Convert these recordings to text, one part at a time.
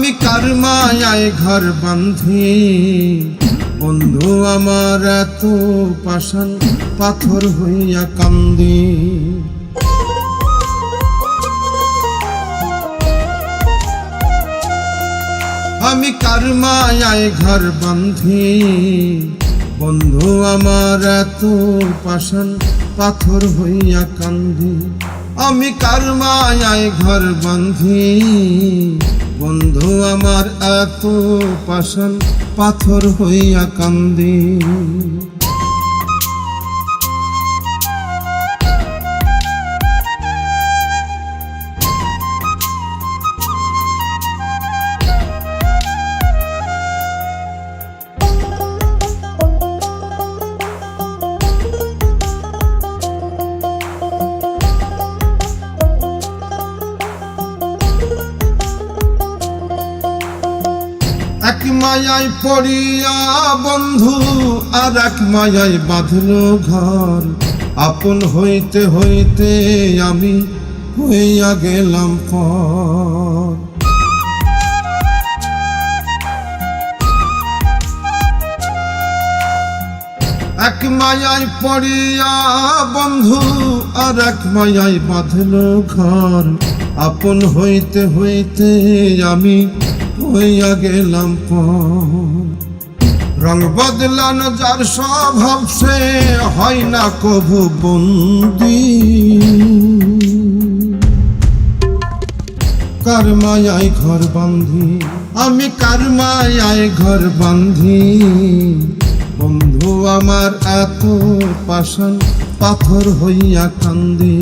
আমি কার মায়ায় ঘর বাঁধি, বন্ধু আমার এত পাষাণ পাথর হইয়া কান্দি। আমি কার মায়ায় ঘর বাঁধি, বন্ধু আমার এত পাষাণ পাথর হইয়া কান্দি। আমি কার মায়ায় ঘর বাঁধি, বন্ধু আমার এত পাষাণ পাথর হইয়া কান্দি। এক মায়ায় পড়িয়া বন্ধু আর এক মায়ায় বাঁধল ঘর, আপন হইতে হইতে আমি হইয়া গেলাম পর। এক মায়ায় পড়িয়া বন্ধু আর এক মায়ায় বাঁধল ঘর, আপন হইতে হইতে আমি হইয়া গেলাম পর। রং বদলানো যার স্বভাব সে হয় না কভু বন্দি, কার মায়ায় ঘর বাঁধি, আমি কার মায়ায় ঘর বাঁধি। বন্ধু আমার এত পাষাণ পাথর হইয়া কান্দি।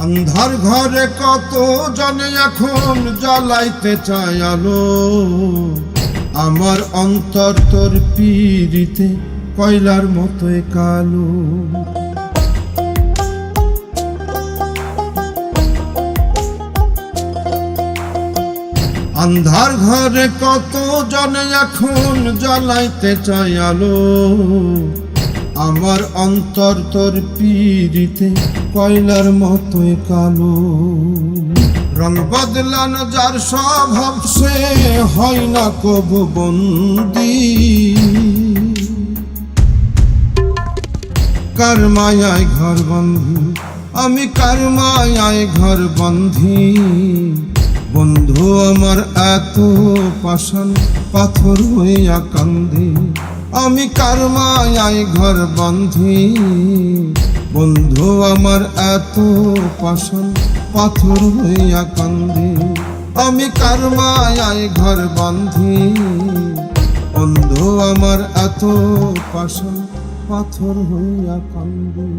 অন্ধার ঘরে কত জনে এখন জ্বালাইতে চায় আলো, আমার অন্তর তোর পীড়িতে কয়লার মতোই কালো। অন্ধার ঘরে কত জনে এখন জ্বালাইতে চায় আলো, আমার অন্তর তোর পীড়িতে কয়লার মতোই কালো। রং বদলানো যার স্বভাব সে হয় না কভু বন্দি, কার মায়ায় ঘর বাঁধি, আমি কার মায়ায় ঘর বাঁধি। বন্ধু আমার এত পাষাণ পাথর হইয়া কান্দি। আমি কার মায়ায় ঘর বাঁধি, বন্ধু আমার এত পাষাণ পাথর হইয়া কান্দি। আমি কার মায়ায় ঘর বাঁধি, বন্ধু আমার এত পাষাণ পাথর হইয়া কান্দি।